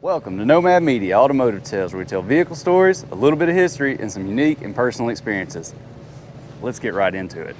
Welcome to Nomad Media, Automotive Tales, where we tell vehicle stories, a little bit of history, and some unique and personal experiences. Let's get right into it.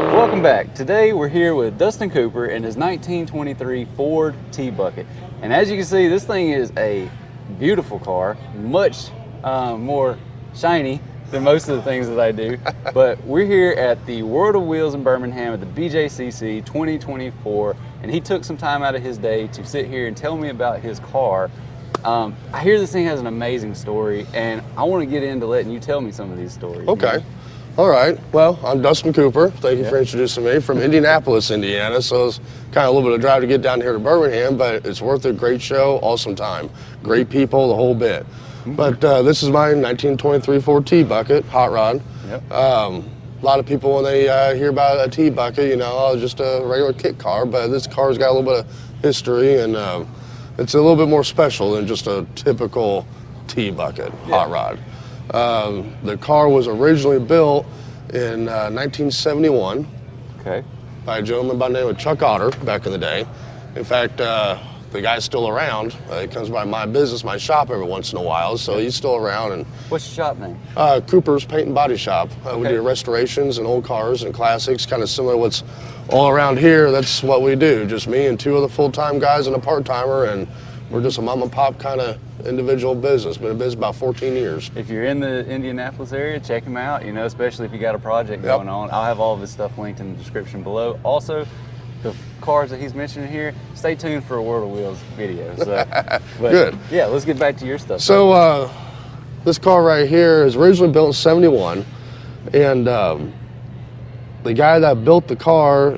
Welcome back. Today we're here with Dustin Cooper and his 1923 Ford T-Bucket. And as you can see, this thing is a beautiful car, much more shiny than most of the things that I do. But we're here at the World of Wheels in Birmingham at the BJCC 2024, and he took some time out of his day to sit here and tell me about his car. I hear this thing has an amazing story, and I want to get into letting you tell me some of these stories. Okay. You know? All right. Well, I'm Dustin Cooper. Thank you for introducing me from Indianapolis, Indiana. So it's kind of a little bit of drive to get down here to Birmingham, but it's worth it. Great show, awesome time, great people, the whole bit. But this is my 1923 Ford T-Bucket, hot rod. Yep. A lot of people, when they hear about a T-Bucket, you know, oh, just a regular kit car, but this car's got a little bit of history, and it's a little bit more special than just a typical T-Bucket, hot rod. The car was originally built in 1971 by a gentleman by the name of Chuck Otter back in the day. In fact, the guy's still around. He comes by my business, my shop every once in a while, so he's still around. And What's your shop name? Cooper's Paint and Body Shop. We do restorations and old cars and classics, kind of similar to what's all around here. That's what we do. Just me and two other full-time guys and a part-timer, and we're just a mom and pop kind of individual business. Been in business about 14 years. If you're in the Indianapolis area, check him out, you know, especially if you got a project going on. I'll have all of his stuff linked in the description below. Also, the cars that he's mentioning here, stay tuned for a World of Wheels video. So, but, Good. Yeah, let's get back to your stuff. So this car right here is originally built in 71, and the guy that built the car,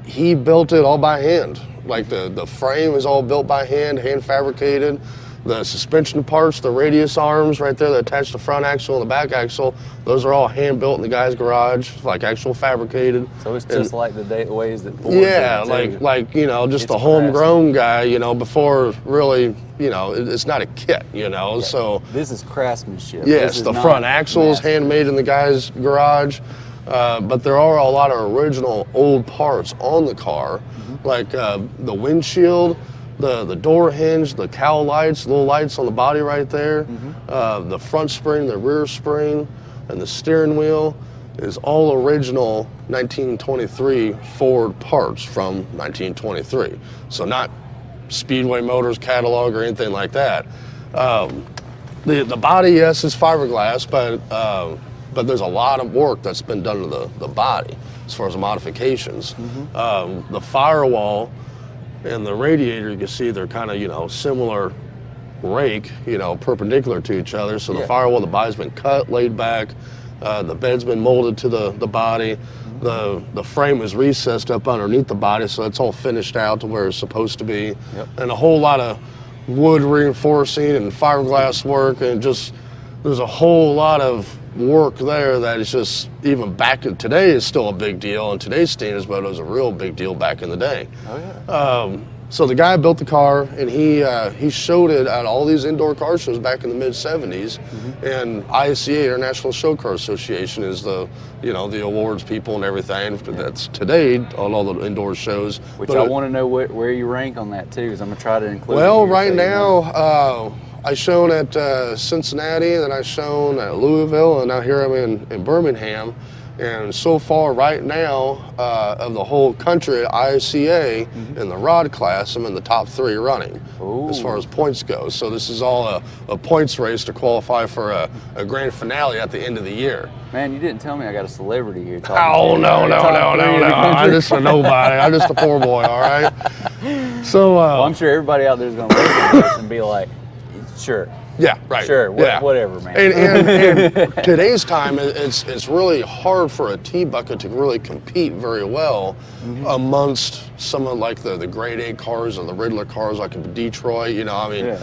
he built it all by hand. Like the frame is all built by hand fabricated. The suspension parts, the radius arms right there that attach the front axle and the back axle, those are all hand built in the guy's garage, like actual fabricated. So it's just like the ways that Ford like you know, just the homegrown guy, you know, before really, you know, it's not a kit, you know. Yeah. So this is craftsmanship. Yes, the front axle is handmade in the guy's garage. But there are a lot of original old parts on the car, like the windshield, the door hinge, the cowl lights, little lights on the body right there, the front spring, the rear spring, and the steering wheel is all original 1923 Ford parts from 1923. So not Speedway Motors catalog or anything like that. The body, yes, is fiberglass, but there's a lot of work that's been done to the body as far as the modifications. The firewall and the radiator, you can see they're kind of, you know, similar rake, you know, perpendicular to each other. So the firewall, the body's been cut, laid back, the bed's been molded to the body. The frame is recessed up underneath the body, so it's all finished out to where it's supposed to be. And a whole lot of wood reinforcing and fiberglass work, and just there's a whole lot of work there that is just, even back in today, is still a big deal. And today's standards, but it was a real big deal back in the day. So the guy built the car, and he showed it at all these indoor car shows back in the mid '70s. And ISCA, International Show Car Association, is the, you know, the awards people and everything that's today on all the indoor shows. Which I want to know where you rank on that too, because I'm gonna try to include. Well, right now I shown at Cincinnati, then I shown at Louisville, and now here I'm in Birmingham. And so far, right now, of the whole country at ICA in the rod class, I'm in the top 3 running as far as points go. So this is all a points race to qualify for a grand finale at the end of the year. Man, you didn't tell me I got a celebrity here. Oh, no. I'm just a nobody. I'm just a poor boy, all right? So, well, I'm sure everybody out there is going to listen to this and be like, sure. Yeah, right. Sure, yeah. Whatever, man. And today's time, it's really hard for a T-bucket to really compete very well amongst some of like the grade A cars or the Riddler cars like in Detroit, you know, I mean, a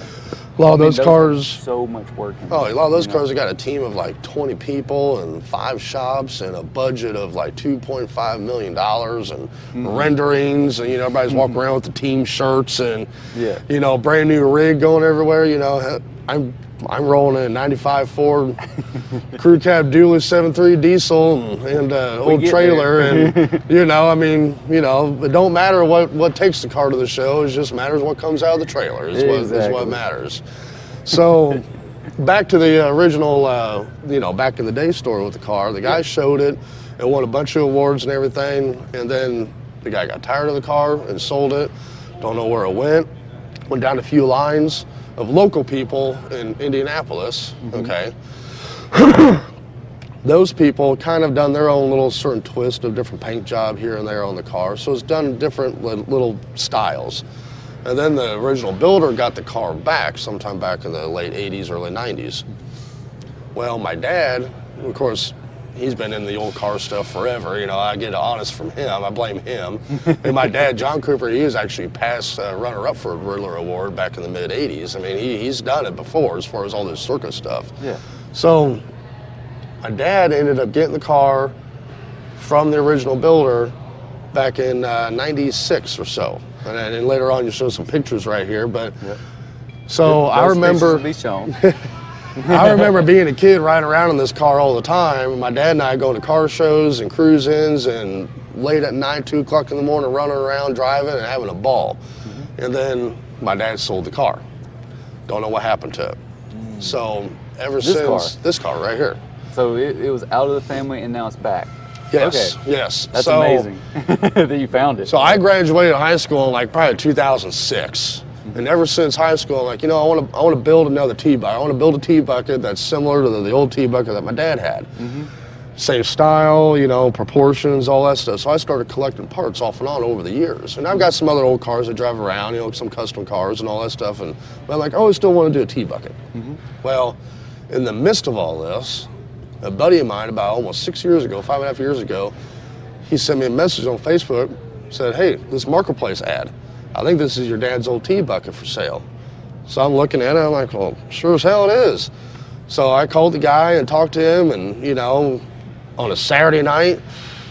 lot of those cars. So much work. A lot of those cars have got a team of like 20 people and 5 shops and a budget of like $2.5 million and renderings, and, you know, everybody's walking around with the team shirts and, you know, brand new rig going everywhere, you know. I'm rolling a 95 Ford crew cab dually 7.3 diesel and old trailer, and you know, I mean, you know, it don't matter what takes the car to the show. It just matters what comes out of the trailer. Is what matters. So back to the original, you know, back in the day story with the car. The guy showed it and won a bunch of awards and everything, and then the guy got tired of the car and sold it. Don't know where it went. Went down a few lines of local people in Indianapolis, okay? Those people kind of done their own little certain twist of different paint job here and there on the car, so it's done different little styles. And then the original builder got the car back sometime back in the late 80s, early 90s. Well, my dad, of course, he's been in the old car stuff forever. You know, I get honest from him. I blame him. And my dad, John Cooper, he was actually past runner-up for a Riddler Award back in the mid-'80s. I mean, he's done it before as far as all this circus stuff. Yeah. So my dad ended up getting the car from the original builder back in 96 or so. And then later on, you show some pictures right here. But so I remember... Be shown. I remember being a kid riding around in this car all the time. My dad and I going to car shows and cruise-ins and late at night, 2 o'clock in the morning, running around, driving and having a ball. And then my dad sold the car. Don't know what happened to it. So ever since this car right here. So it was out of the family and now it's back. Yes, yes. That's amazing that you found it. So I graduated high school in like probably 2006. And ever since high school, I'm like, you know, I want to build another T-bucket. I want to build a T-bucket that's similar to the old T-bucket that my dad had. Same style, you know, proportions, all that stuff. So I started collecting parts off and on over the years. And I've got some other old cars that drive around, you know, some custom cars and all that stuff. And I'm like, oh, I still want to do a T-bucket. Well, in the midst of all this, a buddy of mine about almost 6 years ago, 5.5 years ago, he sent me a message on Facebook, said, hey, this Marketplace ad. I think this is your dad's old T-bucket for sale. So I'm looking at it, I'm like, well, sure as hell it is. So I called the guy and talked to him, and, you know, on a Saturday night,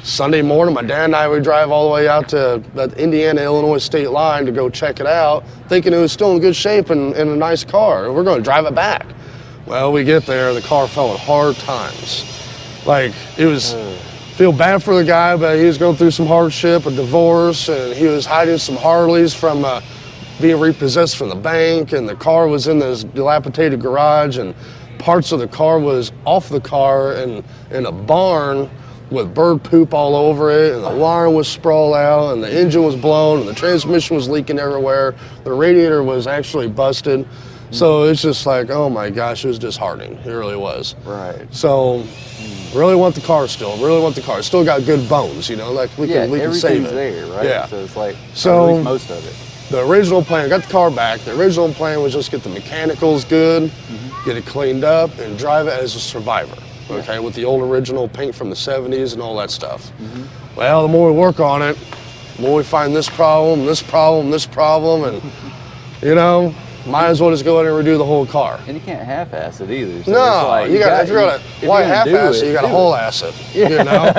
Sunday morning, my dad and I would drive all the way out to the Indiana-Illinois state line to go check it out, thinking it was still in good shape and a nice car. We're going to drive it back. Well, we get there, the car fell in hard times. Like, it was... Feel bad for the guy, but he was going through some hardship, a divorce, and he was hiding some Harleys from being repossessed from the bank, and the car was in this dilapidated garage, and parts of the car was off the car and in a barn with bird poop all over it, and the wiring was sprawled out, and the engine was blown, and the transmission was leaking everywhere. The radiator was actually busted. So it's just like, oh my gosh, it was disheartening. It really was. Right. So really want the car still. Really want the car. Still got good bones, you know, like we can save it. Everything's there, right? Yeah. So it's like, so at least most of it. The original plan, got the car back. The original plan was just get the mechanicals good, get it cleaned up, and drive it as a survivor. Okay, with the old original paint from the 70s and all that stuff. Well, the more we work on it, the more we find this problem, and you know, might as well just go ahead and redo the whole car. And you can't half-ass it either. So no, like, if you're gonna half-ass it, you gotta whole-ass it. You know.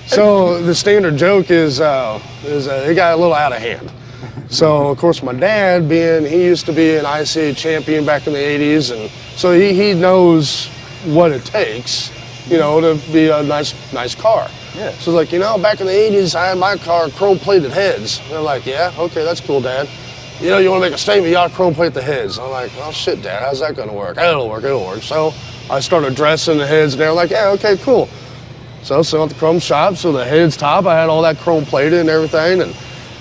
So the standard joke is it got a little out of hand. So of course my dad, he used to be an ICA champion back in the 80s, and so he knows what it takes, you know, to be a nice car. Yeah. So it's like, you know, back in the 80s, I had my car chrome-plated heads. They're like, yeah, okay, that's cool, Dad. you know, you want to make a statement, you got to chrome plate the heads. I'm like, oh shit, Dad, how's that going to work? It'll work. So I started dressing the heads, and they're like, yeah, okay, cool. So I went to the chrome shop, so the heads top, I had all that chrome plated and everything. And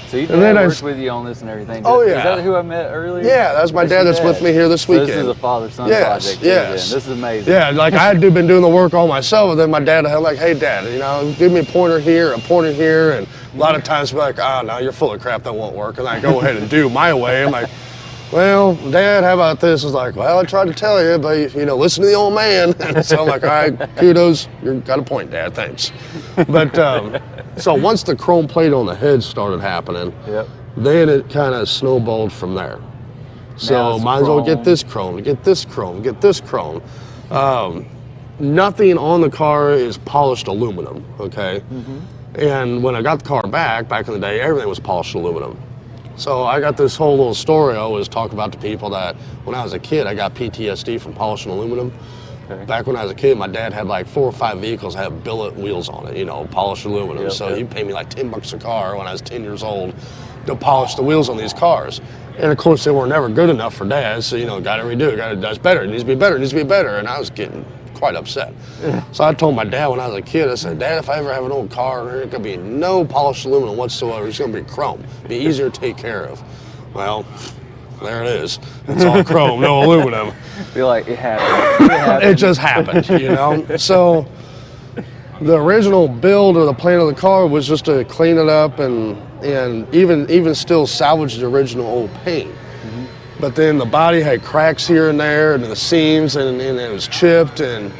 so your dad worked with you on this and everything? Oh, yeah. Is that who I met earlier? Yeah, that's my dad that's with me here this weekend. So this is a father-son project. Yes. This is amazing. Yeah, like I had been doing the work all myself, and then my dad had like, hey, Dad, you know, give me a pointer here, and a lot of times be like, oh, no, you're full of crap, that won't work. And I go ahead and do my way. I'm like, well, Dad, how about this? It's like, well, I tried to tell you, but, you know, listen to the old man. And so I'm like, all right, kudos. You got a point, Dad, thanks. But so once the chrome plate on the head started happening, then it kind of snowballed from there. So might as well get this chrome, get this chrome, get this chrome. Nothing on the car is polished aluminum, okay? And when I got the car back in the day, everything was polished aluminum. So I got this whole little story I always talk about to people that when I was a kid, I got PTSD from polishing aluminum. Okay. Back when I was a kid, my dad had like 4 or 5 vehicles that had billet wheels on it, you know, polished aluminum. So he paid me like $10 a car when I was 10 years old to polish the wheels on these cars. And of course, they were never good enough for Dad, so, you know, got to redo it, that's better, it needs to be better, it needs to be better. And I was getting quite upset. So I told my dad when I was a kid, I said, Dad, if I ever have an old car, there's going to be no polished aluminum whatsoever. It's going to be chrome. Be easier to take care of. Well, there it is. It's all chrome, no aluminum. I feel like it happened. It just happened, you know? So the original build or the plan of the car was just to clean it up and even still salvage the original old paint. But then the body had cracks here and there, and the seams, and it was chipped, and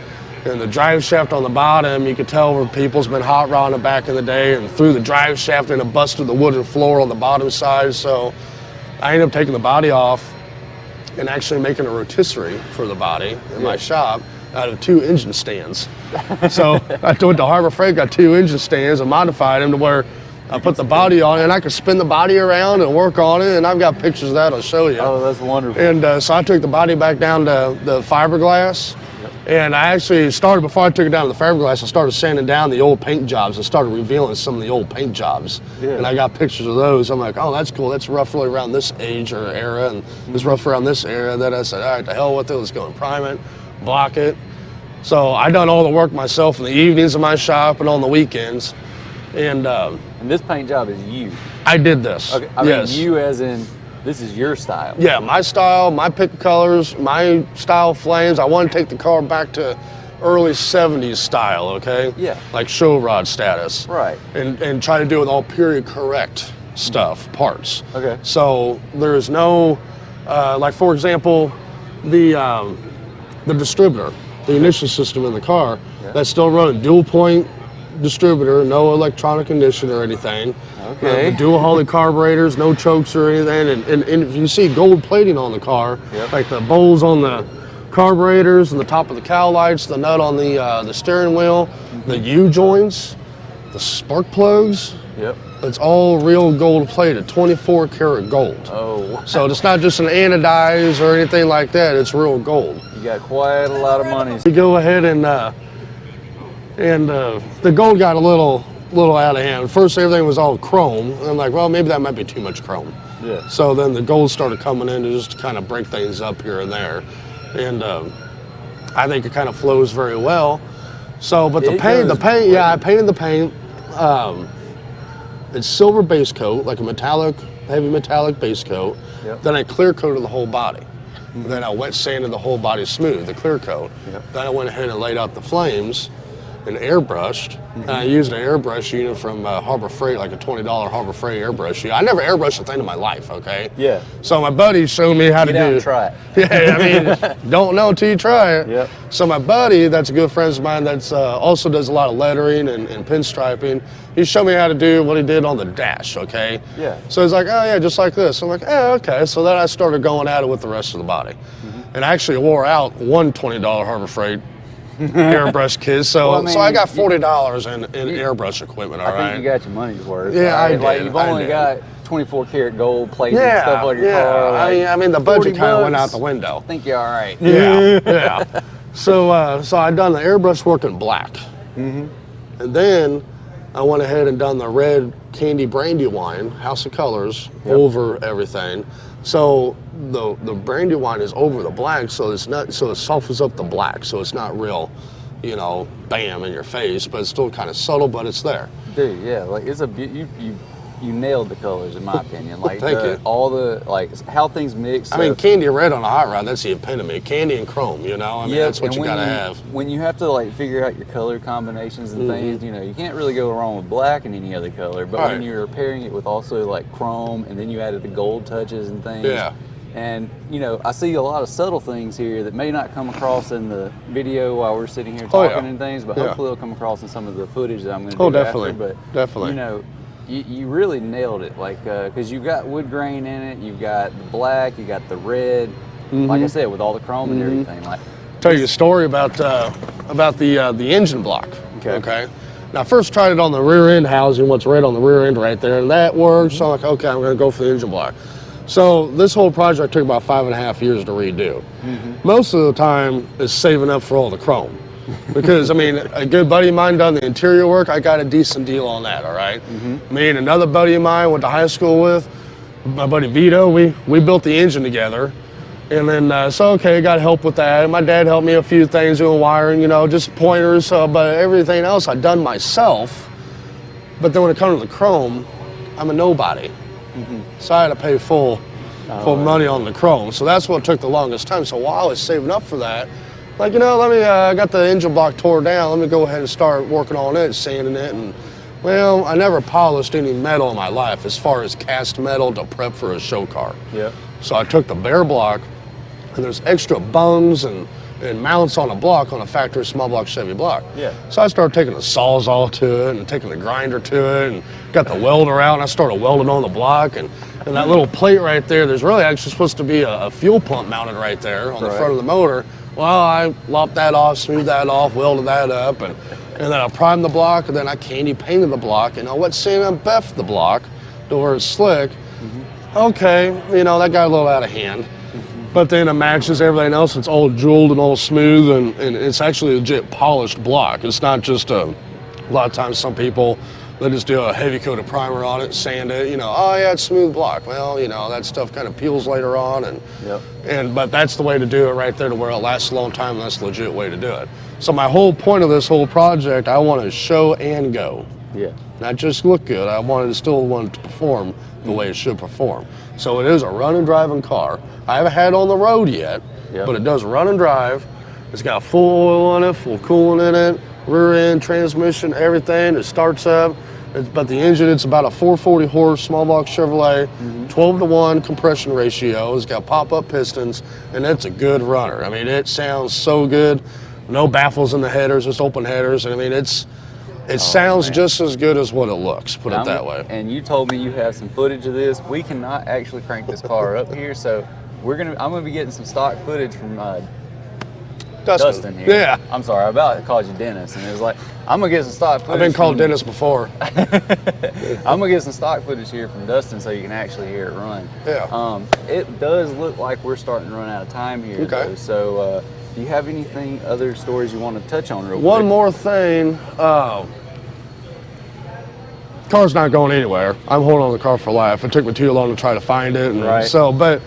the drive shaft on the bottom, you could tell where people's been hot rodding it back in the day, and through the drive shaft and it busted the wooden floor on the bottom side. So I ended up taking the body off and actually making a rotisserie for the body in my shop out of 2 engine stands. So I went to Harbor Freight, got 2 engine stands and modified them to where I put the body on it, and I could spin the body around and work on it, and I've got pictures of that I'll show you. Oh, that's wonderful. And so I took the body back down to the fiberglass, and I actually started, before I took it down to the fiberglass, I started sanding down the old paint jobs and started revealing some of the old paint jobs. And I got pictures of those. I'm like, oh, that's cool. That's roughly around this age or era, and it's roughly around this era. Then I said, all right, to hell with it. Let's go and prime it, block it. So I done all the work myself in the evenings in my shop and on the weekends. And this paint job is you. I did this. Okay, I mean you as in this is your style. Yeah, my style, my pick of colors, my style flames. I want to take the car back to early 70s style, okay? Yeah. Like show rod status. Right. And try to do it with all period correct stuff, parts. Okay. So there's no, like for example, the distributor, the ignition system in the car, that's still running dual point distributor, no electronic ignition or anything. Okay. The dual Holley carburetors, no chokes or anything. And if you see gold plating on the car, like the bowls on the carburetors and the top of the cowl lights, the nut on the steering wheel, the U-joints, the spark plugs. It's all real gold plated, 24 karat gold. Oh. So it's not just an anodized or anything like that, it's real gold. You got quite a lot of money. We go ahead and the gold got a little out of hand. First, everything was all chrome. And I'm like, well, maybe that might be too much chrome. So then the gold started coming in to just kind of break things up here and there. And I think it kind of flows very well. So, but the paint, yeah, I painted the paint. It's silver base coat, like a metallic, heavy metallic base coat. Then I clear coated the whole body. Then I wet sanded the whole body smooth, the clear coat. Then I went ahead and laid out the flames and airbrushed. I used an airbrush unit from Harbor Freight, like a $20 Harbor Freight airbrush unit. I never airbrushed a thing in my life, okay? So my buddy showed me how to do it. And try it. Yeah, I mean, don't know until you try it. So my buddy, that's a good friend of mine, that's also does a lot of lettering and pinstriping. He showed me how to do what he did on the dash, okay? So he's like, oh yeah, just like this. I'm like, oh, okay. So then I started going at it with the rest of the body. And I actually wore out one $20 Harbor Freight airbrush kit. So, well, I mean, so I got $40 in airbrush equipment. All right. I think you got your money's worth. Yeah, right? I did. Like you've only got 24 karat gold plated stuff on your car. Like I mean, the budget kind of went out the window. I think you're all right. Yeah. So I done the airbrush work in black, and then I went ahead and done the red candy brandy wine, House of Colors, over everything. So the brandy wine is over the black, so it's not, so it softens up the black, so it's not real, you know, bam in your face, but it's still kind of subtle, but it's there. Dude, yeah, like it's you nailed the colors in my opinion. Like Thank you. all the like how things mix. I mean, candy red on a hot rod, that's the epitome. Candy and chrome, you know? I mean, that's what you gotta have. When you have to like figure out your color combinations and things, you know, you can't really go wrong with black and any other color. But when you're pairing it with also like chrome and then you added the gold touches and things. Yeah. And, you know, I see a lot of subtle things here that may not come across in the video while we're sitting here talking and things, but hopefully they'll come across in some of the footage that I'm going to do definitely. after. But, you know, you really nailed it, like, because you've got wood grain in it, you've got the black, you got the red, like I said, with all the chrome and everything. Like, tell you a story about the engine block. Okay. Now, I first tried it on the rear end housing, what's red on the rear end right there, and that worked. So I'm like, okay, I'm going to go for the engine block. So this whole project took about 5.5 years to redo. Most of the time is saving up for all the chrome. Because, I mean, a good buddy of mine done the interior work, I got a decent deal on that, all right? Me and another buddy of mine went to high school with, my buddy Vito, we built the engine together. And then, so okay, got help with that. And my dad helped me a few things doing wiring, you know, just pointers, but everything else I'd done myself. But then when it comes to the chrome, I'm a nobody. So I had to pay full money on the chrome. So that's what took the longest time. So while I was saving up for that, like, you know, let me, I got the engine block tore down, let me go ahead and start working on it, sanding it. And well, I never polished any metal in my life as far as cast metal to prep for a show car. So I took the bare block, and there's extra bungs and mounts on a block on a factory small block Chevy block. So I started taking the Sawzall to it and taking the grinder to it and got the welder out, and I started welding on the block. And that little plate right there, there's really actually supposed to be a fuel pump mounted right there on the front of the motor. Well, I lopped that off, smoothed that off, welded that up, and then I primed the block, and then I candy painted the block, and I wet sand and buffed the block to where it's slick. Okay, you know, that got a little out of hand. But then it matches everything else. It's all jeweled and all smooth, and it's actually a legit polished block. It's not just a lot of times some people, they just do a heavy coat of primer on it, sand it, you know, oh yeah, it's smooth block. Well, you know, that stuff kind of peels later on, but that's the way to do it right there to where it lasts a long time, and that's the legit way to do it. So my whole point of this whole project, I want to show and go. Not just look good, I still want it to perform the way it should perform. So it is a run and driving car. I haven't had it on the road yet, but it does run and drive. It's got full oil on it, full coolant in it, rear end, transmission, everything. It starts up. But the engine, it's about a 440 horse small block Chevrolet, 12-to-1 compression ratio. It's got pop-up pistons, and it's a good runner. I mean, it sounds so good. No baffles in the headers, just open headers. I mean, it sounds just as good as what it looks, put it that way. And you told me you have some footage of this. We cannot actually crank this car up here, so I'm gonna be getting some stock footage from Dustin here. I'm sorry, I about called you Dennis, and it was like, I'm gonna get some stock footage. I've been called Dennis before. I'm gonna get some stock footage here from Dustin so you can actually hear it run. It does look like we're starting to run out of time here, though, so do you have anything, other stories you want to touch on real quick? One more thing. Car's not going anywhere. I'm holding on to the car for life. It took me too long to try to find it. And so, but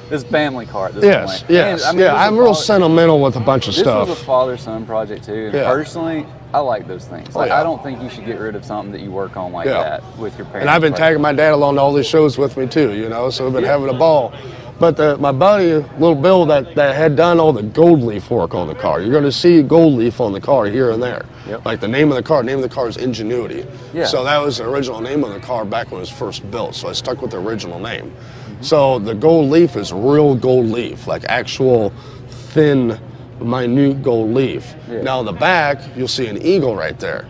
this family car at this point. Yes, I mean, I'm real sentimental with a bunch of stuff. This was a father-son project too, and personally, I like those things. Like, I don't think you should get rid of something that you work on like that with your parents. And I've been tagging my dad along to all these shows with me too, you know, so we've been having a ball. But my buddy, little Bill, that had done all the gold leaf work on the car. You're going to see gold leaf on the car here and there. Like the name of the car is Enginuity. So that was the original name of the car back when it was first built. So I stuck with the original name. So the gold leaf is real gold leaf, like actual thin, minute gold leaf. Now in the back, you'll see an eagle right there.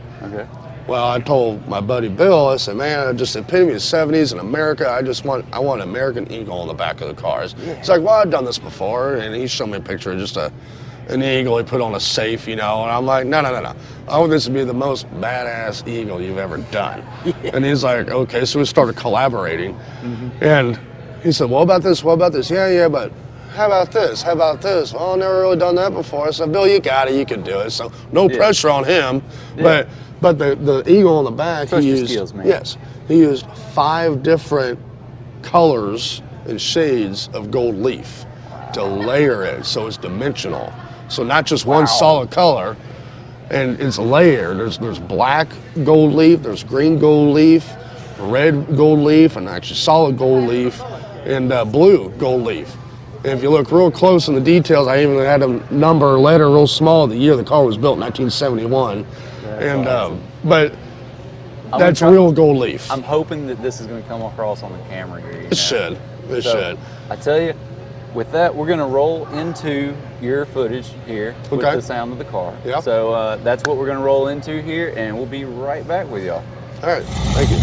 Well, I told my buddy Bill, I said, man, just epitome of the 70s in America, I want an American eagle on the back of the cars. He's like, well, I've done this before, and he showed me a picture of just an eagle he put on a safe, you know, and I'm like, no. I want this to be the most badass eagle you've ever done. And he's like, okay, so we started collaborating, and he said, what about this, yeah, but how about this, well, I've never really done that before. I said, Bill, you got it, you can do it, so no pressure on him, but the eagle on the back, he used 5 different colors and shades of gold leaf to layer it so it's dimensional. So not just one solid color, and it's layered. There's black gold leaf, there's green gold leaf, red gold leaf, and actually solid gold leaf, and blue gold leaf. And if you look real close in the details, I even had a number, letter real small, the year the car was built, 1971. And awesome. But that's real gold leaf. I'm hoping that this is going to come across on the camera here. It should. It should. I tell you, with that, we're going to roll into your footage here with the sound of the car. Yep. So that's what we're going to roll into here, and we'll be right back with y'all. All right. Thank you.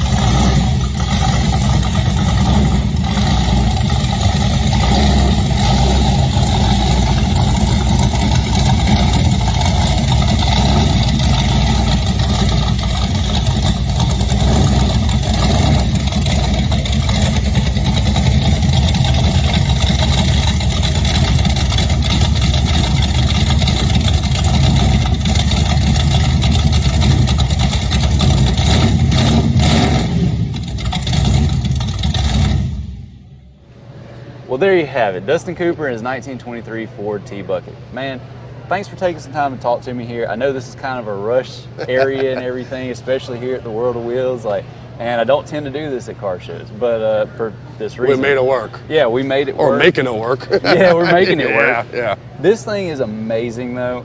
Well, there you have it. Dustin Cooper and his 1923 Ford T-Bucket. Man, thanks for taking some time to talk to me here. I know this is kind of a rush area and everything, especially here at the World of Wheels. And I don't tend to do this at car shows, but for this reason. We made it work. Yeah, we made it work. Or making it work. Yeah, we're making it work. Yeah. This thing is amazing though.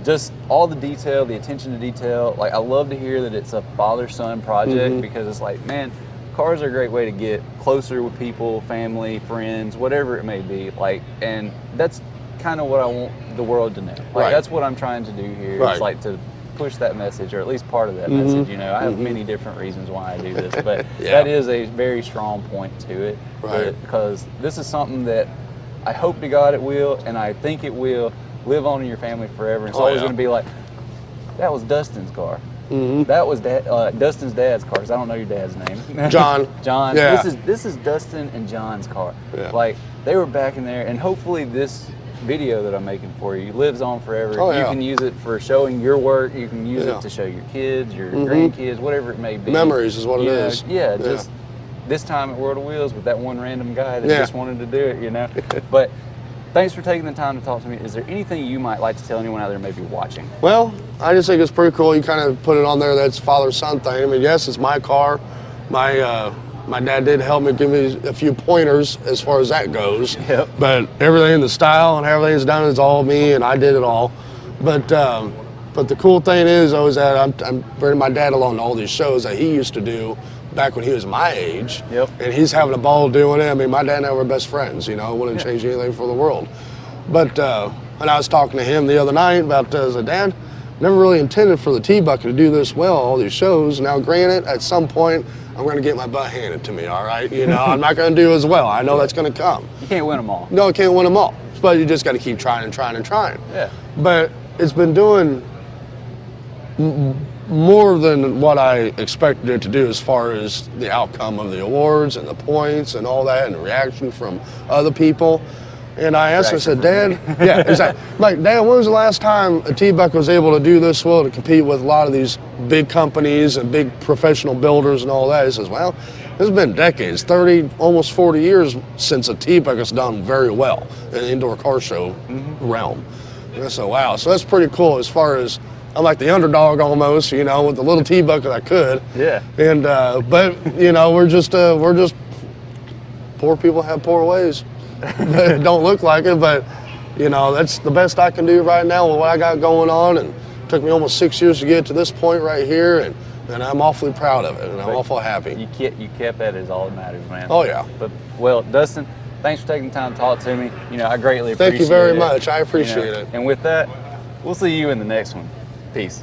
Just all the detail, the attention to detail. I love to hear that it's a father-son project because it's like, man, cars are a great way to get closer with people, family, friends, whatever it may be. And that's kind of what I want the world to know. That's what I'm trying to do here. It's to push that message, or at least part of that message. I have many different reasons why I do this, but that is a very strong point to it. Because this is something that I hope to God it will, and I think it will live on in your family forever. It's always going to be like, that was Dustin's car. That was Dustin's dad's car, because I don't know your dad's name. John. John. Yeah. This is Dustin and John's car. Yeah. They were back in there, and hopefully this video that I'm making for you lives on forever. You can use it for showing your work. You can use it to show your kids, your grandkids, whatever it may be. Memories is what it is. Yeah, just this time at World of Wheels with that one random guy that just wanted to do it, But thanks for taking the time to talk to me. Is there anything you might like to tell anyone out there maybe watching? Well, I just think it's pretty cool. You kind of put it on there, that's father-son thing. I mean, yes, it's my car. My dad did help me, give me a few pointers as far as that goes. But everything, the style and everything's done, is all me, and I did it all. But the cool thing is, that I'm bringing my dad along to all these shows that he used to do back when he was my age. And he's having a ball doing it. I mean, my dad and I were best friends, wouldn't change anything for the world. But when I was talking to him the other night about, I said, Dad, never really intended for the T-Bucket to do this well, all these shows. Now, granted, at some point, I'm going to get my butt handed to me, all right? I'm not going to do as well. I know that's going to come. You can't win them all. No, you can't win them all. But you just got to keep trying and trying and trying. Yeah. But it's been doing more than what I expected it to do as far as the outcome of the awards and the points and all that and the reaction from other people. And I asked him, I said, Dad, exactly. Dad, when was the last time a T-Bucket was able to do this well to compete with a lot of these big companies and big professional builders and all that? He says, well, it's been decades, 30, almost 40 years since a T-Bucket's done very well in the indoor car show realm. And I said, wow, so that's pretty cool as far as, I'm like the underdog almost, with the little T-Bucket I could. Yeah. And, but, we're just poor people have poor ways. It don't look like it, but that's the best I can do right now with what I got going on, and it took me almost 6 years to get to this point right here, and I'm awfully proud of it, and I'm awfully happy. You kept at it is all that matters, man. Oh yeah. But well, Dustin, thanks for taking the time to talk to me. I greatly appreciate it. Thank you very much. I appreciate it. And with that, we'll see you in the next one. Peace.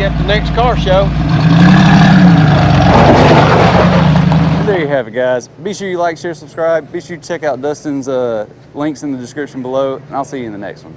you at the next car show. And there you have it, guys. Be sure you like, share, subscribe. Be sure you check out Dustin's links in the description below, and I'll see you in the next one.